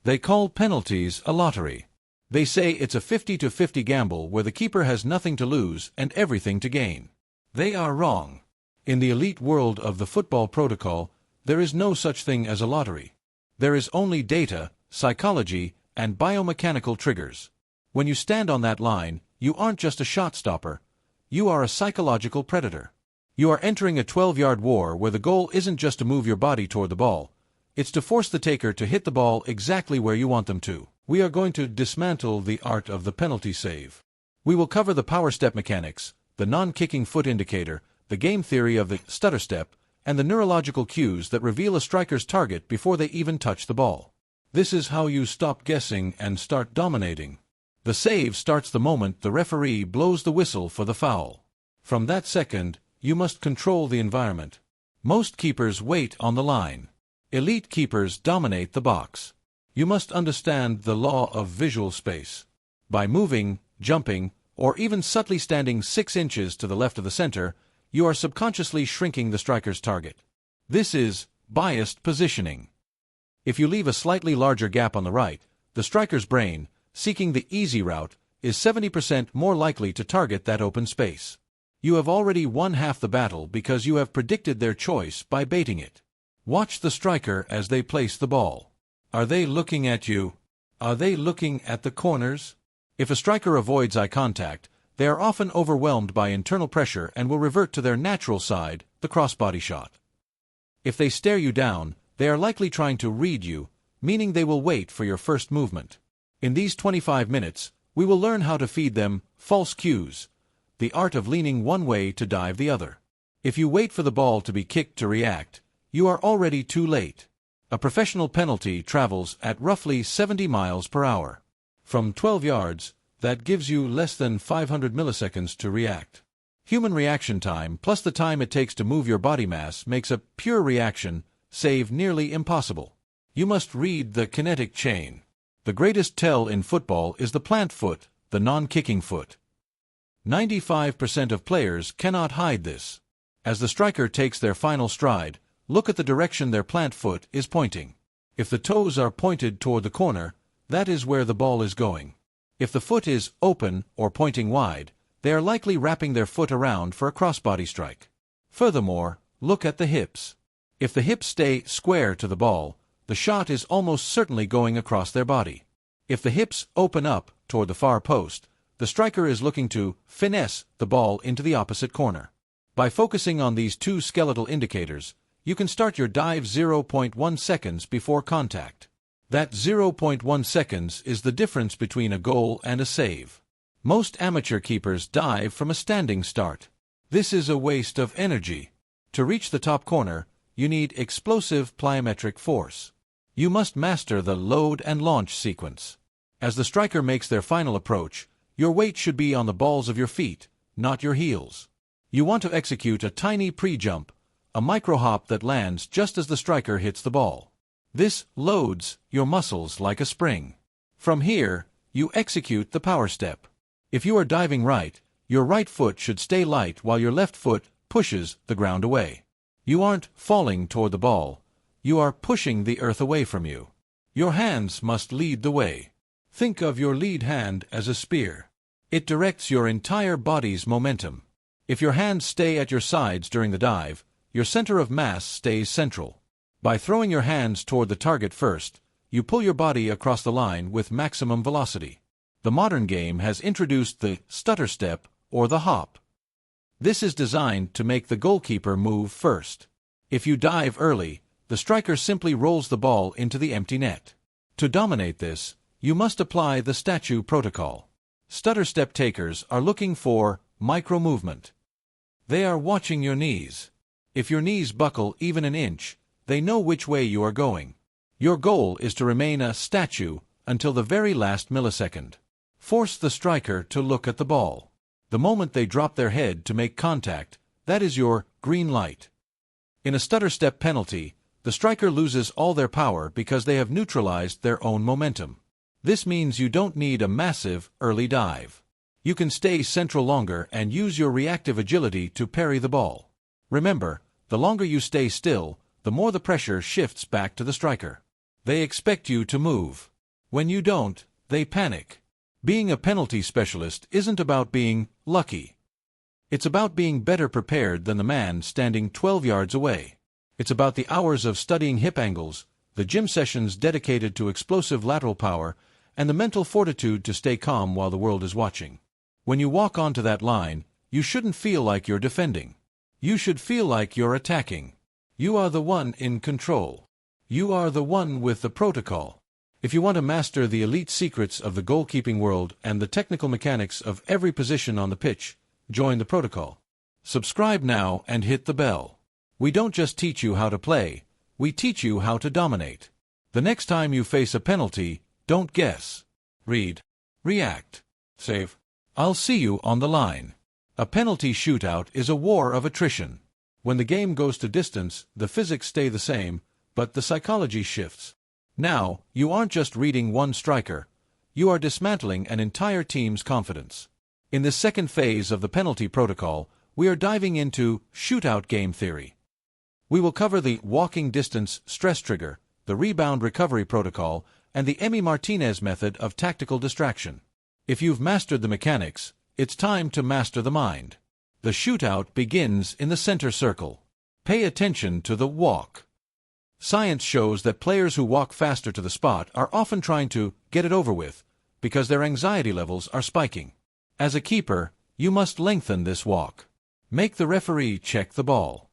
They call penalties a lottery. They say it's a 50-50 gamble where the keeper has nothing to lose and everything to gain. They are wrong. In the elite world of the football protocol, there is no such thing as a lottery. There is only data, psychology, and biomechanical triggers. When you stand on that line, you aren't just a shot stopper. You are a psychological predator. You are entering a 12-yard war where the goal isn't just to move your body toward the ball. It's to force the taker to hit the ball exactly where you want them to. We are going to dismantle the art of the penalty save. We will cover the power step mechanics, the non-kicking foot indicator, the game theory of the stutter step, and the neurological cues that reveal a striker's target before they even touch the ball. This is how you stop guessing and start dominating. The save starts the moment the referee blows the whistle for the foul. From that second, you must control the environment. Most keepers wait on the line. Elite keepers dominate the box. You must understand the law of visual space. By moving, jumping, or even subtly standing 6 inches to the left of the center, you are subconsciously shrinking the striker's target. This is biased positioning. If you leave a slightly larger gap on the right, the striker's brain, seeking the easy route, is 70% more likely to target that open space. You have already won half the battle because you have predicted their choice by baiting it. Watch the striker as they place the ball. Are they looking at you? Are they looking at the corners? If a striker avoids eye contact, they are often overwhelmed by internal pressure and will revert to their natural side, the crossbody shot. If they stare you down, they are likely trying to read you, meaning they will wait for your first movement. In these 25 minutes, we will learn how to feed them false cues, the art of leaning one way to dive the other. If you wait for the ball to be kicked to react, you are already too late. A professional penalty travels at roughly 70 miles per hour. From 12 yards, that gives you less than 500 milliseconds to react. Human reaction time plus the time it takes to move your body mass makes a pure reaction save nearly impossible. You must read the kinetic chain. The greatest tell in football is the plant foot, the non-kicking foot. 95% of players cannot hide this. As the striker takes their final stride, look at the direction their plant foot is pointing. If the toes are pointed toward the corner, that is where the ball is going. If the foot is open or pointing wide, they are likely wrapping their foot around for a crossbody strike. Furthermore, look at the hips. If the hips stay square to the ball, the shot is almost certainly going across their body. If the hips open up toward the far post, the striker is looking to finesse the ball into the opposite corner. By focusing on these two skeletal indicators, you can start your dive 0.1 seconds before contact. That 0.1 seconds is the difference between a goal and a save. Most amateur keepers dive from a standing start. This is a waste of energy. To reach the top corner, you need explosive plyometric force. You must master the load and launch sequence. As the striker makes their final approach, your weight should be on the balls of your feet, not your heels. You want to execute a tiny pre-jump, a micro-hop that lands just as the striker hits the ball. This loads your muscles like a spring. From here, you execute the power step. If you are diving right, your right foot should stay light while your left foot pushes the ground away. You aren't falling toward the ball. You are pushing the earth away from you. Your hands must lead the way. Think of your lead hand as a spear. It directs your entire body's momentum. If your hands stay at your sides during the dive, your center of mass stays central. By throwing your hands toward the target first, you pull your body across the line with maximum velocity. The modern game has introduced the stutter step or the hop. This is designed to make the goalkeeper move first. If you dive early, the striker simply rolls the ball into the empty net. To dominate this, you must apply the statue protocol. Stutter step takers are looking for micro-movement. They are watching your knees. If your knees buckle even an inch, they know which way you are going. Your goal is to remain a statue until the very last millisecond. Force the striker to look at the ball. The moment they drop their head to make contact, that is your green light. In a stutter step penalty, the striker loses all their power because they have neutralized their own momentum. This means you don't need a massive early dive. You can stay central longer and use your reactive agility to parry the ball. Remember, the longer you stay still, the more the pressure shifts back to the striker. They expect you to move. When you don't, they panic. Being a penalty specialist isn't about being lucky. It's about being better prepared than the man standing 12 yards away. It's about the hours of studying hip angles, the gym sessions dedicated to explosive lateral power, and the mental fortitude to stay calm while the world is watching. When you walk onto that line, you shouldn't feel like you're defending. You should feel like you're attacking. You are the one in control. You are the one with the protocol. If you want to master the elite secrets of the goalkeeping world and the technical mechanics of every position on the pitch, join the protocol. Subscribe now and hit the bell. We don't just teach you how to play, we teach you how to dominate. The next time you face a penalty, don't guess. Read. React. Save. I'll see you on the line. A penalty shootout is a war of attrition. When the game goes to distance, the physics stay the same, but the psychology shifts. Now, you aren't just reading one striker, you are dismantling an entire team's confidence. In this second phase of the penalty protocol, we are diving into shootout game theory. We will cover the walking distance stress trigger, the rebound recovery protocol, and the Emi Martinez method of tactical distraction. If you've mastered the mechanics, it's time to master the mind. The shootout begins in the center circle. Pay attention to the walk. Science shows that players who walk faster to the spot are often trying to get it over with, because their anxiety levels are spiking. As a keeper, you must lengthen this walk. Make the referee check the ball.